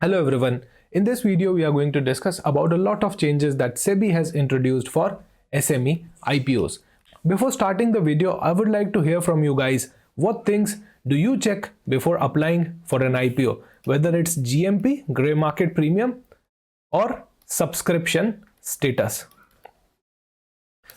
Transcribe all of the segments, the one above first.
Hello everyone. In this video, we are going to discuss about a lot of changes that SEBI has introduced for SME IPOs. Before starting the video, I would like to hear from you guys. What things do you check before applying for an IPO? Whether it's GMP, Grey Market Premium, or subscription status.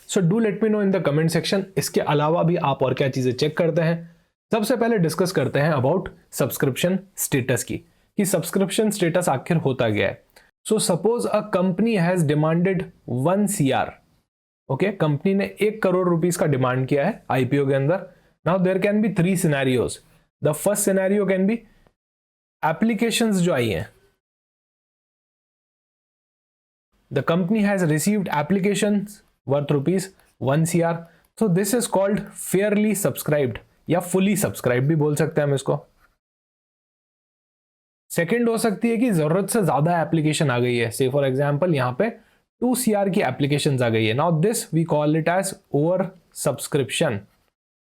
So do let me know in the comment section. इसके अलावा भी आप और क्या चीजें check करते हैं. सबसे पहले डिस्कस करते हैं अबाउट सब्सक्रिप्शन स्टेटस की कि सब्सक्रिप्शन स्टेटस आखिर होता गया है. So suppose a company has demanded 1 CR. Okay, company ने 1 करोड़ रुपीस का डिमांड किया है आईपीओ के अंदर. Now there can be 3 scenarios. The first scenario can be applications जो आई हैं. The company has received applications worth rupees 1 CR. So this is called fairly subscribed या फुली सब्सक्राइब भी बोल सकते हैं हम इसको. सेकंड हो सकती है कि जरूरत से ज्यादा एप्लीकेशन आ गई है. से फॉर एग्जांपल यहाँ पे 2 CR की एप्लीकेशन आ गई है. Now this we call it as over subscription.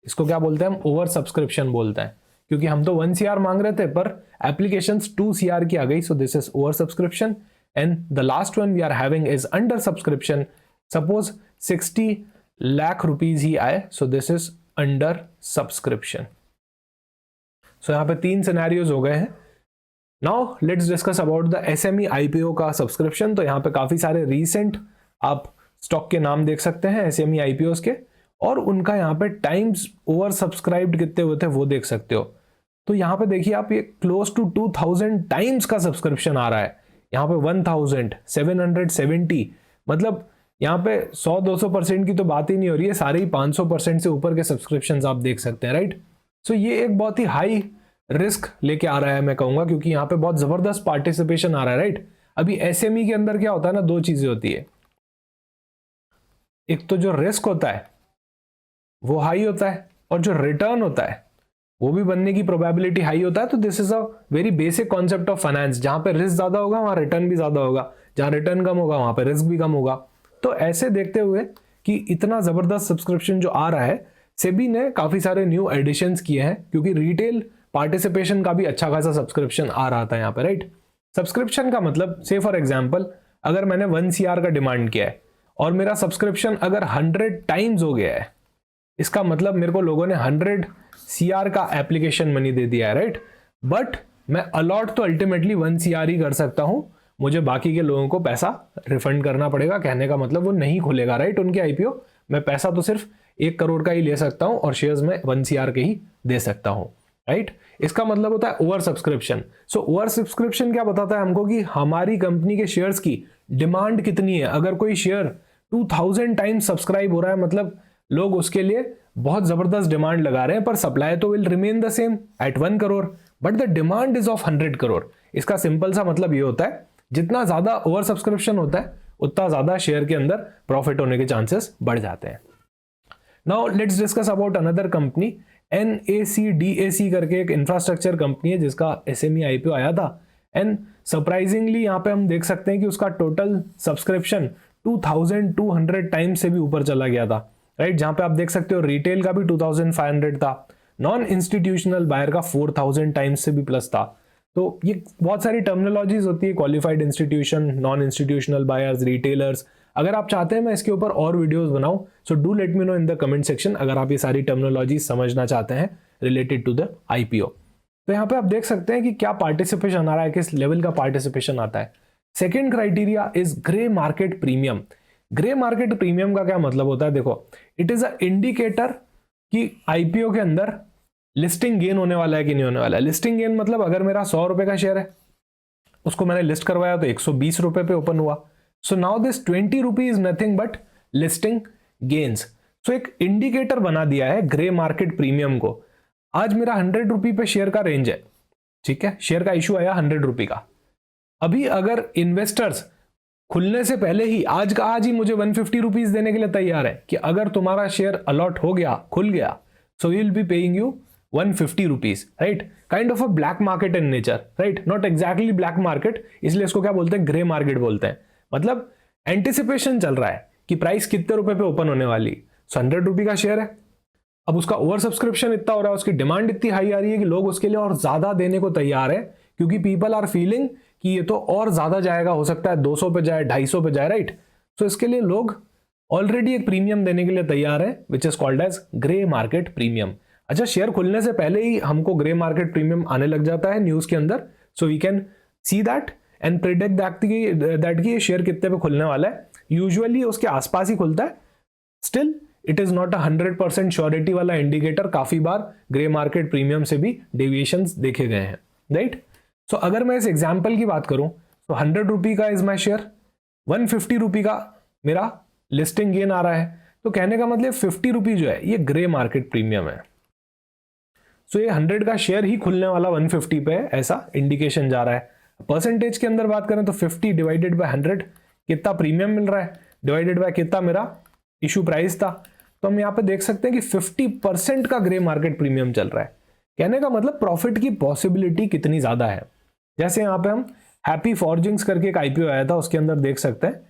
इसको क्या बोलते हैं हम? ओवर सब्सक्रिप्शन बोलते हैं, क्योंकि हम तो 1 CR मांग रहे थे पर एप्लीकेशंस 2 CR की आ गई. So this is oversubscription. And the last one we are having is undersubscription. Suppose 60 lakh rupees ही आए. So this is undersubscription. So यहाँ पे 3 सिनेरियोज हो गए हैं. Now let's discuss about the SME IPO का subscription. तो यहाँ पे काफी सारे रीसेंट आप स्टॉक के नाम देख सकते हैं एसएमई आईपीओस के, और उनका यहाँ पे टाइम्स ओवर सब्सक्राइब्ड कितने हुए थे वो देख सकते हो. तो यहाँ पे देखिए आप, ये क्लोज टू 2000 टाइम्स का सब्सक्रिप्शन आ रहा है. यहाँ पे 1770, मतलब यहाँ पे 100-200% की तो बात ही नहीं हो रही है, सारे ही 500% से ऊपर के सब्सक्रिप्शन आप देख सकते हैं, राइट. सो ये एक बहुत ही हाई रिस्क लेके आ रहा है मैं कहूंगा, क्योंकि यहाँ पे बहुत जबरदस्त पार्टिसिपेशन आ रहा है, राइट. अभी एसएमई के अंदर क्या होता है ना, 2 चीजें होती है. एक तो जो रिस्क होता है वो हाई होता है, और जो रिटर्न होता है वो भी बनने की प्रोबेबिलिटी हाई होता है. तो this is a very basic concept of finance. जहां पे रिस्क ज्यादा होगा वहां रिटर्न भी ज्यादा होगा, जहां रिटर्न कम होगा वहां पे रिस्क भी कम होगा. तो ऐसे देखते हुए कि इतना जबरदस्त सब्सक्रिप्शन जो आ रहा है, सेबी ने काफी सारे न्यू एडिशंस किए हैं, क्योंकि रिटेल पार्टिसिपेशन का भी अच्छा खासा सब्सक्रिप्शन आ रहा था यहाँ पे, राइट. सब्सक्रिप्शन का मतलब, से फॉर एग्जांपल अगर मैंने 1 CR का डिमांड किया है और मेरा सब्सक्रिप्शन अगर 100 टाइम्स हो गया है, इसका मतलब मेरे को लोगों ने 100 CR का एप्लीकेशन मनी दे दिया है, राइट. बट मैं अलॉट तो अल्टीमेटली 1 CR ही कर सकता हूं. मुझे बाकी के लोगों को पैसा रिफंड करना पड़ेगा. कहने का मतलब वो नहीं खुलेगा, राइट, उनके आईपीओ. मैं पैसा तो सिर्फ 1 करोड़ का ही ले सकता हूं और शेयर्स में 1 CR के ही दे सकता हूं, राइट. इसका मतलब होता है over subscription. So over subscription क्या बताता है हमको कि हमारी कंपनी के शेयर्स की डिमांड कितनी है. अगर कोई शेयर 2000 टाइम्स सब्सक्राइब हो रहा है, मतलब लोग उसके लिए बहुत जबरदस्त डिमांड लगा रहे हैं, पर सप्लाई तो will remain the same at 1 crore, but the demand is of 100 crore. इसका सिंपल सा मतलब ये होता है, जितना ज्यादा ओवर सब्सक्रिप्शन होता है उतना ज्यादा शेयर के अंदर प्रॉफिट होने के चांसेस बढ़ जाते हैं. Now let's discuss about another company. NACDAC करके एक इंफ्रास्ट्रक्चर कंपनी है जिसका एसएमई आईपीओ आया था. एंड सरप्राइजिंगली यहाँ पे हम देख सकते हैं कि उसका टोटल सब्सक्रिप्शन 2200 टाइम्स से भी ऊपर चला गया था, राइट. जहां पे आप देख सकते हो रिटेल का भी 2500 था, नॉन इंस्टीट्यूशनल बायर का 4000 टाइम्स से भी प्लस था. तो ये बहुत सारी टर्मिनोलॉजीज होती है, qualified institution, non institutional buyers, retailers. अगर आप चाहते हैं मैं इसके ऊपर और वीडियोस बनाऊं, so do let me know in the comment section अगर आप ये सारी टर्मिनोलॉजी समझना चाहते हैं रिलेटेड टू द आईपीओ. तो यहाँ पे आप देख सकते हैं कि क्या पार्टिसिपेशन आ रहा है, किस लेवल का पार्टिसिपेशन आता है. Second criteria is grey market premium. Grey market premium का क्या मतलब होता है? देखो, इट इज अ इंडिकेटर कि आईपीओ के अंदर लिस्टिंग गेन होने वाला है कि नहीं होने वाला है. लिस्टिंग गेन मतलब अगर मेरा 100 रुपए का शेयर है, उसको मैंने लिस्ट करवाया तो 120 रुपए पे ओपन हुआ. So now this 20 rupees is nothing but listing gains. So एक इंडिकेटर बना दिया है ग्रे मार्केट प्रीमियम को. आज मेरा 100 रुपए पे शेयर का रेंज है, ठीक है, शेयर का इशू आया 100 रुपए का. अभी अगर इन्वेस्टर्स खुलने से पहले ही आज का आज ही मुझे 150 रुपीज देने के लिए तैयार है कि अगर तुम्हारा शेयर अलॉट हो गया, खुल गया, so will be paying you 150 rupees, right. Kind of a black market in nature, right, not exactly black market, इसलिए इसको क्या बोलते हैं? ग्रे मार्केट बोलते हैं. मतलब एंटिसिपेशन चल रहा है कि प्राइस कितने रुपए पे ओपन होने वाली. 100 रुपए का शेयर है, अब उसका ओवर सब्सक्रिप्शन इतना हो रहा है, उसकी डिमांड इतनी हाई आ रही है कि लोग उसके लिए और ज्यादा देने को तैयार है, क्योंकि पीपल आर फीलिंग कि ये तो और ज्यादा जाएगा, हो सकता है 200 पे जाए, 250 पे जाए, राइट। तो इसके लिए लोग ऑलरेडी एक प्रीमियम देने के लिए तैयार है, which is called as grey market premium. अच्छा, शेयर खुलने से पहले ही हमको ग्रे मार्केट प्रीमियम आने लग जाता है न्यूज के अंदर, so we can see that and predict that कि ये शेयर कितने पे खुलने वाला है। यूजुअली उसके आसपास ही खुलता है, still it is not 100% surety वाला इंडिकेटर। काफी बार ग्रे मार्केट प्रीमियम से भी डेविएशंस देखे गए हैं, राइट। सो अगर मैं इस एग्जाम्पल की बात करूं तो 100 रुपी का इज माई शेयर, 150 रुपी का मेरा लिस्टिंग गेन आ रहा है, तो कहने का मतलब 50 रुपी जो है ये ग्रे मार्केट प्रीमियम है। सो ये 100 का शेयर ही खुलने वाला 150 पे है, ऐसा इंडिकेशन जा रहा है। परसेंटेज के अंदर बात करें तो 50 डिवाइडेड बाय 100 कितना प्रीमियम मिल रहा है, डिवाइडेड बाय कितना मेरा इशू प्राइस था, तो हम यहाँ पे देख सकते हैं कि 50% का ग्रे मार्केट प्रीमियम चल रहा है। कहने का मतलब प्रॉफिट की पॉसिबिलिटी कितनी ज्यादा है। जैसे यहाँ पे हम हैप्पी फॉर्जिंग्स करके एक आईपीओ आया था, उसके अंदर देख सकते हैं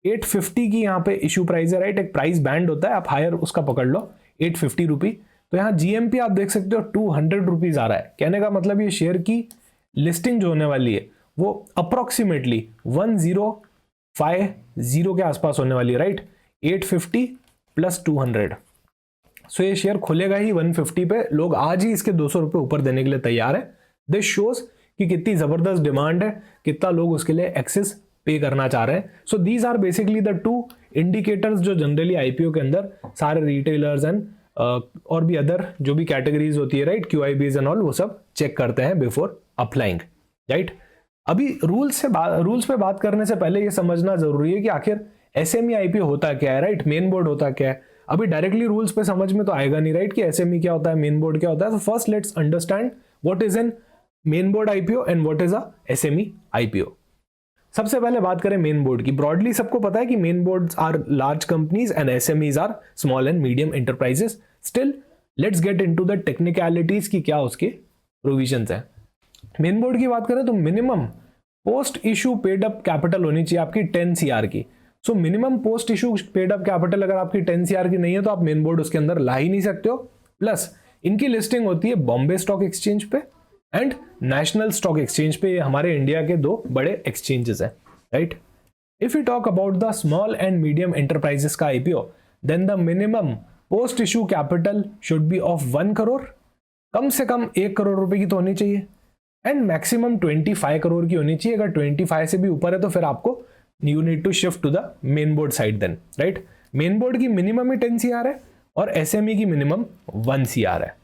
850 की यहाँ पे इशू प्राइस है, राइट। एक प्राइस बैंड होता है, आप हायर उसका पकड़ लो 850 रुपी। तो यहाँ जीएमपी आप देख सकते हो 200 रुपीज आ रहा है। कहने का मतलब ये शेयर की लिस्टिंग जो होने वाली है वो अप्रोक्सीमेटली 1050 के आसपास होने वाली है, राइट। 850 प्लस 200, सो ये शेयर खुलेगा ही 150 पे। लोग आज ही इसके 200 रुपए ऊपर देने के लिए तैयार है। दिस शोज कि कितनी जबरदस्त डिमांड है, कितना लोग उसके लिए एक्सेस पे करना चाह रहे हैं। So these are basically the two indicators जो जनरली आईपीओ के अंदर सारे रिटेलर्स एंड और भी अदर जो भी कैटेगरीज होती है, राइट, QIBs एंड ऑल, वो सब चेक करते हैं बिफोर अप्लाइंग, राइट। अभी रूल्स पे बात करने से पहले ये समझना जरूरी है कि आखिर SME IPO होता क्या है, राइट, मेन बोर्ड होता क्या है। अभी डायरेक्टली रूल्स पे समझ में तो आएगा नहीं, राइट, कि SME क्या होता है, मेन बोर्ड क्या होता है। तो first let's understand what is an main board IPO and what is a SME IPO। सबसे पहले बात करें मेन बोर्ड की। ब्रॉडली सबको पता है कि main boards are large companies and SMEs are small and medium enterprises. Still let's get into the technicalities की क्या उसके प्रोविजंस हैं। मेन बोर्ड की बात करें तो minimum post issue paid up capital होनी चाहिए आपकी 10 CR की। So minimum post issue paid up capital अगर आपकी 10 CR की नहीं है तो आप मेन बोर्ड उसके अंदर ला ही नहीं सकते हो। प्लस इनकी लिस्टिंग होती है बॉम्बे स्टॉक एक्सचेंज पे एंड नेशनल स्टॉक एक्सचेंज पे। ये हमारे इंडिया के दो बड़े एक्सचेंजेस हैं, right. If you talk about the small and medium enterprises का IPO, then the minimum post issue capital should be of 1 crore, कम से कम 1 करोड़ रुपए की तो होनी चाहिए, एंड मैक्सिमम 25 करोड़ की होनी चाहिए। अगर 25 से भी ऊपर है तो फिर आपको you need to shift to the main board side then, right. Main board की मिनिमम ही 10 CR है और SME की मिनिमम 1 CR है।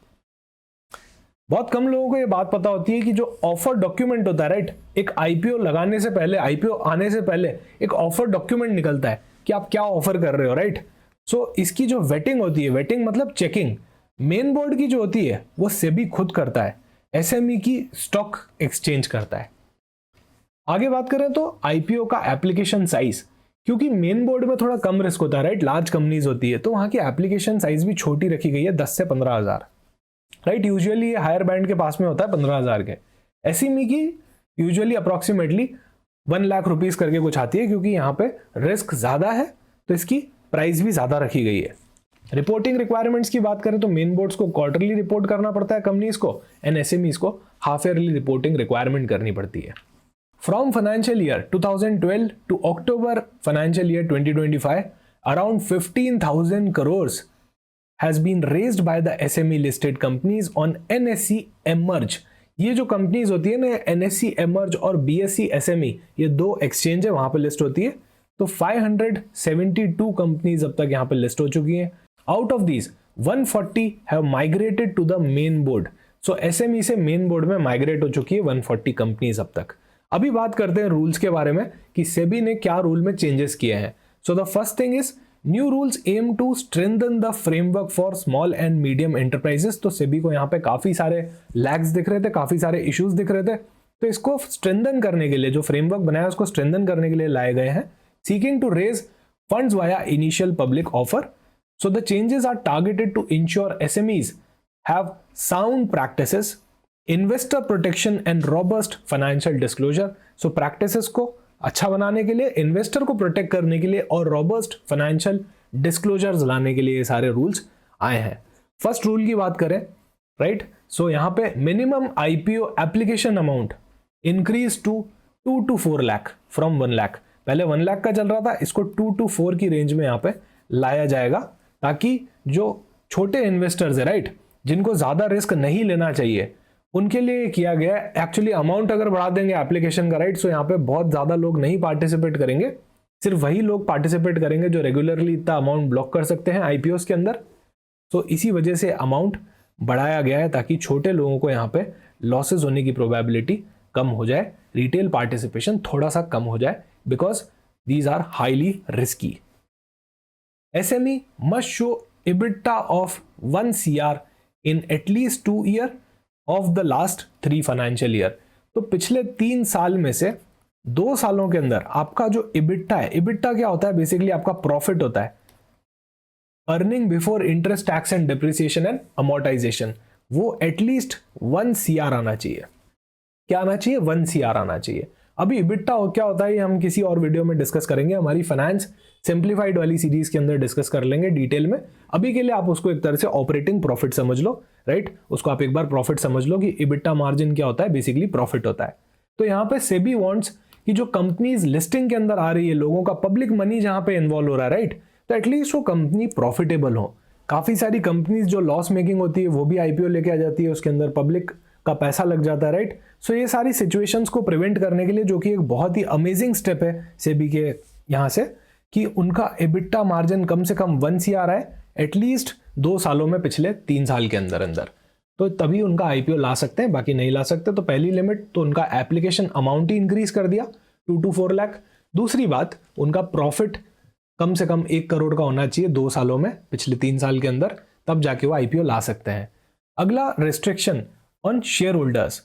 बहुत कम लोगों को ये बात पता होती है कि जो ऑफर डॉक्यूमेंट होता है, राइट, एक IPO लगाने से पहले, IPO आने से पहले एक ऑफर डॉक्यूमेंट निकलता है कि आप क्या ऑफर कर रहे हो, राइट। सो इसकी जो वेटिंग होती है, वेटिंग मतलब चेकिंग, मेन बोर्ड की जो होती है वो सेबी खुद करता है, SME की स्टॉक एक्सचेंज करता है। आगे बात करें तो IPO का एप्लीकेशन साइज, क्योंकि मेन बोर्ड में थोड़ा कम रिस्क होता है, राइट, लार्ज कंपनीज होती है, तो वहां की एप्लीकेशन साइज भी छोटी रखी गई है, 10 से 15,000, राइट। यूजुअली ये हायर बैंड के पास में होता है 15,000 के। SME की यूजुअली अप्रोक्सीमेटली 1 लाख रुपीज करके कुछ आती है, क्योंकि यहाँ पे रिस्क ज्यादा है तो इसकी प्राइस भी ज्यादा रखी गई है। रिपोर्टिंग रिक्वायरमेंट्स की बात करें तो मेन बोर्ड्स को क्वार्टरली रिपोर्ट करना पड़ता है कंपनीज को, एंड SMEs को हाफ ईयरली रिपोर्टिंग रिक्वायरमेंट करनी पड़ती है। From financial year 2012 to October financial year 2025, around 15,000 crores has been raised by the SME listed companies on NSE Emerge। ये जो कंपनीज होती है ना, NSE Emerge और BSE SME, ये दो एक्सचेंज है, वहां पे लिस्ट होती है। तो 572 कंपनीज अब तक यहाँ पे लिस्ट हो चुकी हैं। Out of these 140 have migrated to the main board. So SME से मेन बोर्ड में माइग्रेट हो चुकी है 140 कंपनीज अब तक। अभी बात करते हैं रूल्स के बारे में कि सेबी ने क्या रूल में चेंजेस किए हैं। So the first thing is new rules aim to strengthen the framework for small and medium enterprises. तो सेबी को यहाँ पे काफी सारे लैग्स दिख रहे थे, काफी सारे इश्यूज दिख रहे थे, तो इसको स्ट्रेंथन करने के लिए, जो फ्रेमवर्क बनाया उसको स्ट्रेंथन करने के लिए लाए गए हैं। Seeking to raise funds via initial public offer. So the changes are targeted to ensure SMEs have sound practices, investor protection and robust financial disclosure. So practices को अच्छा बनाने के लिए, इन्वेस्टर को प्रोटेक्ट करने के लिए और रॉबस्ट फाइनेंशियल डिस्क्लोजर्स लाने के लिए ये सारे रूल्स आए हैं। फर्स्ट रूल की बात करें, राइट, सो यहां पे minimum IPO application amount increase to 2 to 4 lakh from 1 lakh. पहले 1 लाख का चल रहा था, इसको 2 to 4 की रेंज में यहाँ पे लाया जाएगा, ताकि जो छोटे इन्वेस्टर्स है राइट, जिनको ज्यादा रिस्क नहीं लेना चाहिए, उनके लिए किया गया है। एक्चुअली अमाउंट अगर बढ़ा देंगे एप्लीकेशन का राइट, सो यहाँ पे बहुत ज्यादा लोग नहीं पार्टिसिपेट करेंगे, सिर्फ वही लोग पार्टिसिपेट करेंगे जो रेगुलरली इतना अमाउंट ब्लॉक कर सकते हैं आईपीओस के अंदर। तो इसी वजह से अमाउंट बढ़ाया गया है, ताकि छोटे लोगों को यहाँ पे लॉसेस होने की प्रोबेबिलिटी कम हो जाए, रिटेल पार्टिसिपेशन थोड़ा सा कम हो जाए, because these are highly risky. SME must show EBITDA of 1 CR in at least 2 year of the last 3 financial year। तो पिछले 3 साल में से 2 सालों के अंदर आपका जो EBITDA है, EBITDA क्या होता है, बेसिकली आपका प्रॉफिट होता है, earning before interest tax and depreciation and amortisation, वो एटलीस्ट 1 CR आना चाहिए। क्या आना चाहिए? 1 CR आना चाहिए। अभी इबिट्टा क्या होता है ये हम किसी और वीडियो में डिस्कस करेंगे, हमारी फाइनेंस सिंप्लीफाइड वाली सीरीज के अंदर डिस्कस कर लेंगे डिटेल में। अभी के लिए आप उसको एक तरह से ऑपरेटिंग प्रॉफिट समझ लो, राइट? उसको आप एक बार प्रॉफिट समझ लो कि इबिट्टा मार्जिन क्या होता है, बेसिकली प्रॉफिट होता है। तो यहाँ पे सेबी वांट्स कि जो कंपनीज लिस्टिंग के अंदर आ रही है, लोगों का पब्लिक मनी जहां पे इन्वॉल्व हो रहा है, राइट, तो एटलीस्ट वो कंपनी प्रॉफिटेबल हो। काफी सारी कंपनीज जो लॉस मेकिंग होती है वो भी आईपीओ लेके आ जाती है, उसके अंदर पब्लिक का पैसा लग जाता है, राइट? सो ये सारी सिचुएशंस को प्रिवेंट करने के लिए, जो कि एक बहुत ही अमेजिंग स्टेप है सेबी के यहाँ से, कि उनका एबिट्टा मार्जिन कम से कम 1 CR है एटलीस्ट 2 सालों में, पिछले 3 साल के अंदर अंदर, तो तभी उनका आईपीओ ला सकते हैं, बाकी नहीं ला सकते। तो पहली लिमिट तो उनका एप्लीकेशन अमाउंट ही इंक्रीज कर दिया 2 to 4 लाख। दूसरी बात, उनका प्रॉफिट कम से कम 1 करोड़ का होना चाहिए 2 सालों में, पिछले 3 साल के अंदर, तब जाके वो आईपीओ ला सकते हैं। अगला restriction on share holders.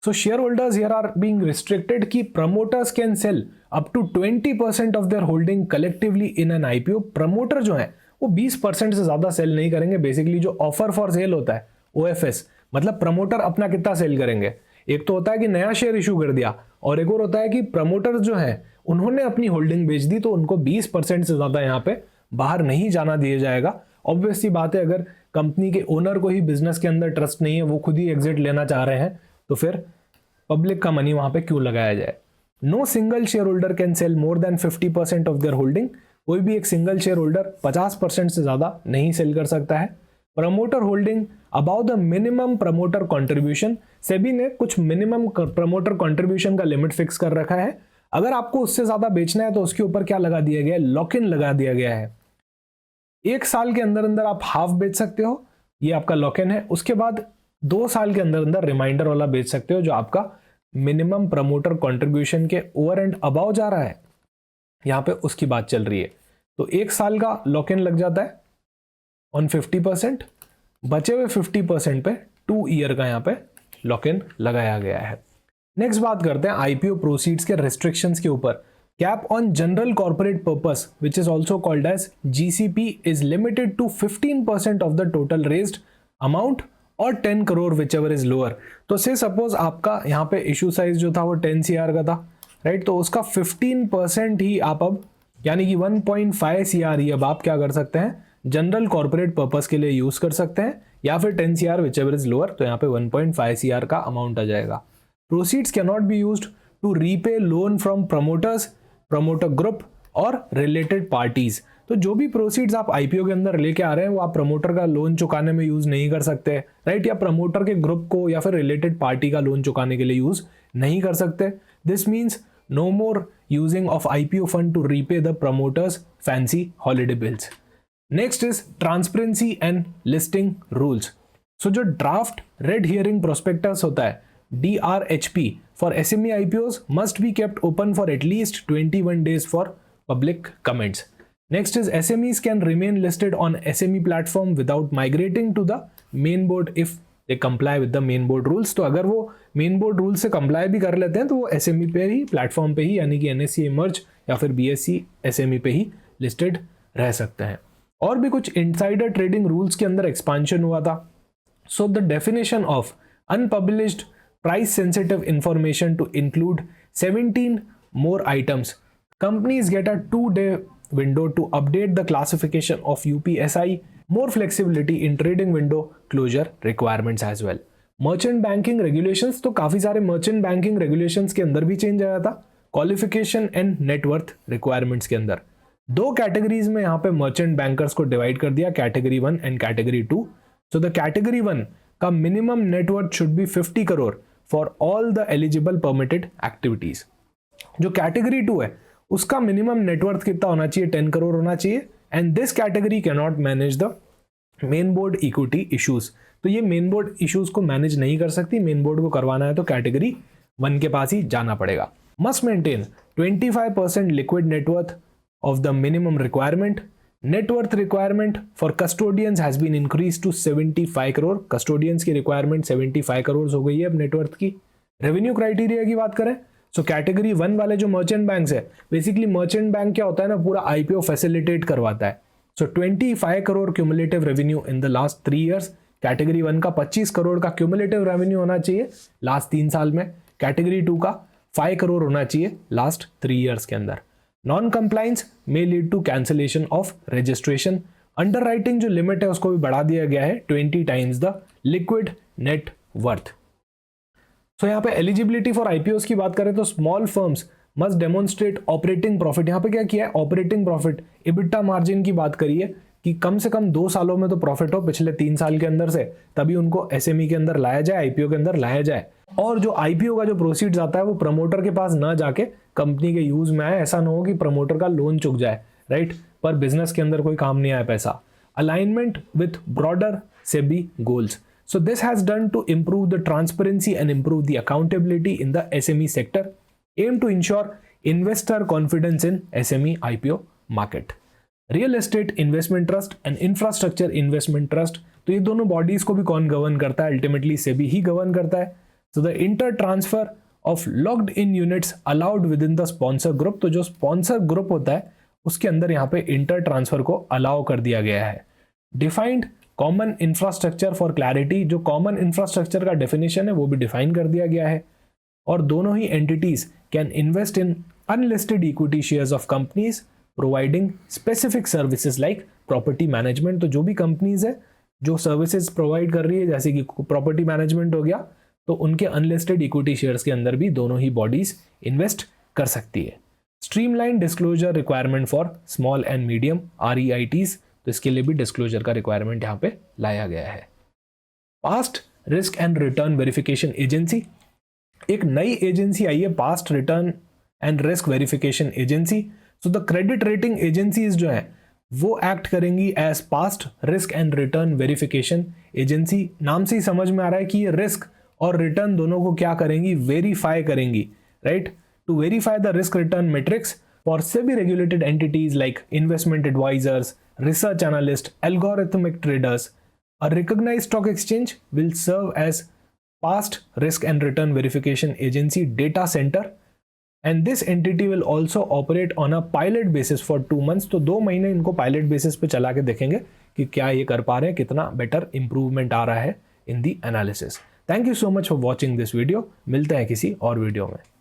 So shareholders here are being restricted कि promoters can sell up to 20% of their holding collectively in an IPO। Promoter जो है वो 20% से ज्यादा सेल नहीं करेंगे। बेसिकली जो ऑफर फॉर सेल होता है OFS, मतलब प्रमोटर अपना कितना सेल करेंगे। एक तो होता है कि नया शेयर इशू कर दिया, और एक और होता है कि प्रमोटर्स जो है उन्होंने अपनी होल्डिंग बेच दी, तो उनको 20% से ज्यादा यहाँ पे बाहर नहीं जाना दिया जाएगा। ऑब्वियसली बात है, अगर कंपनी के ओनर को ही बिजनेस के अंदर ट्रस्ट नहीं है, वो खुद ही एग्जिट लेना चाह रहे हैं, तो फिर पब्लिक का मनी वहां पे क्यों लगाया जाए। No single share holder can sell more than 50% of their holding. कोई भी एक सिंगल शेयर होल्डर 50% से ज्यादा नहीं सेल कर सकता है। Promoter holding about the minimum promoter contribution. SEBI ने कुछ मिनिमम प्रमोटर कंट्रीब्यूशन का लिमिट फिक्स कर रखा है। अगर आपको उससे ज्यादा बेचना है तो उसके ऊपर क्या लगा दिया गया है, लॉक इन लगा दिया गया है। 1 साल के अंदर अंदर आप हाफ बेच सकते हो, ये आपका लॉक इन है। उसके बाद 2 साल के अंदर अंदर रिमाइंडर वाला बेच सकते हो, जो आपका मिनिमम प्रमोटर कंट्रीब्यूशन के ओवर एंड अबाउ जा रहा है, यहां पे उसकी बात चल रही है। तो 1 साल का लॉक इन लग जाता है ऑन 50%, बचे हुए 50% पे 2 ईयर का यहां पे लॉक इन लगाया गया है। नेक्स्ट बात करते हैं आईपीओ प्रोसीड्स के रिस्ट्रिक्शंस के ऊपर। Cap on general corporate purpose which is also called as GCP is limited to 15% of the total raised amount और 10 crore whichever is lower. तो से सपोज आपका यहाँ पे इशू साइज जो था वो 10 CR का था, राइट? तो उसका 15% ही आप अब, यानी कि 1.5 CR ही अब आप क्या कर सकते हैं, जनरल कॉर्पोरेट पर्पस के लिए यूज कर सकते हैं, या फिर 10 CR whichever is lower, तो यहाँ पे 1.5 CR का अमाउंट आ जाएगा। Proceeds can not be used to repay loan from promoters, promoter group और रिलेटेड पार्टीज। तो जो भी प्रोसीड्स आप आईपीओ के अंदर लेके आ रहे हैं वो आप प्रमोटर का लोन चुकाने में यूज नहीं कर सकते, राइट? या प्रमोटर के ग्रुप को या फिर रिलेटेड पार्टी का लोन चुकाने के लिए यूज नहीं कर सकते। This means no more using of IPO fund to repay the promoters fancy holiday bills. Next is transparency and listing rules. So जो ड्राफ्ट रेड हियरिंग प्रोस्पेक्टस होता है DRHP for SME IPOs must be kept open for at least 21 days for public comments. Next is SMEs can remain listed on SME platform without migrating to the main board if they comply with the main board rules. तो अगर वो main board rules से comply भी कर लेते हैं तो वो SME पे ही, प्लेटफॉर्म पे ही, यानी कि NSE Emerge या फिर BSE SME पे ही लिस्टेड रह सकते हैं। और भी कुछ इंसाइडर ट्रेडिंग रूल्स के अंदर एक्सपांशन हुआ था। So the definition of unpublished price sensitive information to include 17 more items. Companies get a 2-day window to update the classification of UPSI, more flexibility in trading window closure requirements as well. Merchant banking regulations, तो काफी सारे merchant banking regulations के अंदर भी change आया था qualification and net worth requirements के अंदर। दो कैटेगरीज में यहाँ पे मर्चेंट बैंकर्स को डिवाइड कर दिया, category 1 and category 2। So the category 1 का minimum net worth should be 50 crore for all the eligible permitted activities. जो कैटेगरी 2 है उसका मिनिमम नेटवर्थ कितना होना चाहिए, 10 करोड़ होना चाहिए। And this category can not manage the main board equity issues, तो ये मेन बोर्ड इश्यूज को मैनेज नहीं कर सकती, मेन बोर्ड को करवाना है तो कैटेगरी 1 के पास ही जाना पड़ेगा। Must maintain 25% liquid net worth of the minimum requirement. Net worth requirement for custodians has been increased to 75 crore. custodians की requirement 75 करोड़ हो गई है अब नेटवर्थ की। रेवेन्यू क्राइटेरिया की बात करें, सो कैटेगरी 1 वाले जो मर्चेंट बैंक्स है, बेसिकली मर्चेंट बैंक क्या होता है ना, पूरा आईपीओ फैसिलिटेट करवाता है। सो 25 crore cumulative revenue in the last 3 years. Category 1 का 25 करोड़ का क्यूमुलेटिव रेवेन्यू होना चाहिए लास्ट 3 साल में। कैटेगरी 2 का 5 करोड़ होना चाहिए लास्ट 3 ईयर्स के अंदर। Non compliance may lead to cancellation of registration. Underwriting जो लिमिट है उसको भी बढ़ा दिया गया है 20 times the liquid net worth. So यहाँ पे एलिजिबिलिटी फॉर आईपीओस की बात करें तो small firms must demonstrate operating profit. यहाँ पे क्या किया है, ऑपरेटिंग प्रॉफिट, इबिटा मार्जिन की बात करिए कि कम से कम 2 सालों में तो प्रॉफिट हो पिछले 3 साल के अंदर से, तभी उनको एसएमई के अंदर लाया जाए, आईपीओ के अंदर लाया जाए। और जो आईपीओ का जो प्रोसीड्स आता है वो प्रमोटर के पास ना जाके कंपनी के यूज में आए। ऐसा ना हो कि प्रमोटर का लोन चुक जाए, राइट, पर बिजनेस के अंदर कोई काम नहीं आया पैसा। Alignment with broader SEBI goals, so this has done to improve the transparency and improve the accountability in the SME sector, aim to ensure investor confidence in SME IPO market. Real estate investment trust and infrastructure investment trust, तो ये दोनों bodies को भी कौन govern करता है, ultimately SEBI ही govern करता है। So the inter transfer of locked in units allowed within the sponsor group, तो जो स्पॉन्सर ग्रुप होता है उसके अंदर यहाँ पे इंटर ट्रांसफर को अलाउ कर दिया गया है। Defined common infrastructure for clarity, जो कॉमन इंफ्रास्ट्रक्चर का डेफिनेशन है वो भी डिफाइन कर दिया गया है। और दोनों ही entities can invest in unlisted equity shares of companies providing specific services like property management, तो जो भी कंपनीज है जो सर्विसेज प्रोवाइड कर रही है जैसे कि प्रॉपर्टी मैनेजमेंट हो गया, तो उनके अनलिस्टेड इक्विटी शेयर्स के अंदर भी दोनों ही बॉडीज इन्वेस्ट कर सकती है। Streamline disclosure requirement for small and medium REITs, तो इसके लिए भी डिस्क्लोजर का रिक्वायरमेंट यहाँ पे लाया गया है। Past risk and return verification agency, एक नई एजेंसी आई है, past return and risk verification agency. So the credit rating agencies जो है वो एक्ट करेंगी as past risk and return verification agency. नाम से ही समझ में आ रहा है कि ये रिस्क और रिटर्न दोनों को क्या करेंगी, वेरीफाई करेंगी, right, to verify the risk return metrics for SEBI regulated entities like investment advisers, research analyst, algorithmic traders. A recognized stock exchange will serve as past risk and return verification agency data center, and this entity will also operate on a pilot basis for 2 months. तो 2 महीने इनको pilot basis पे चला के देखेंगे कि क्या ये कर पा रहे हैं, कितना बेटर इंप्रूवमेंट आ रहा है in the analysis. Thank you so much for watching this video. मिलते हैं किसी और वीडियो में।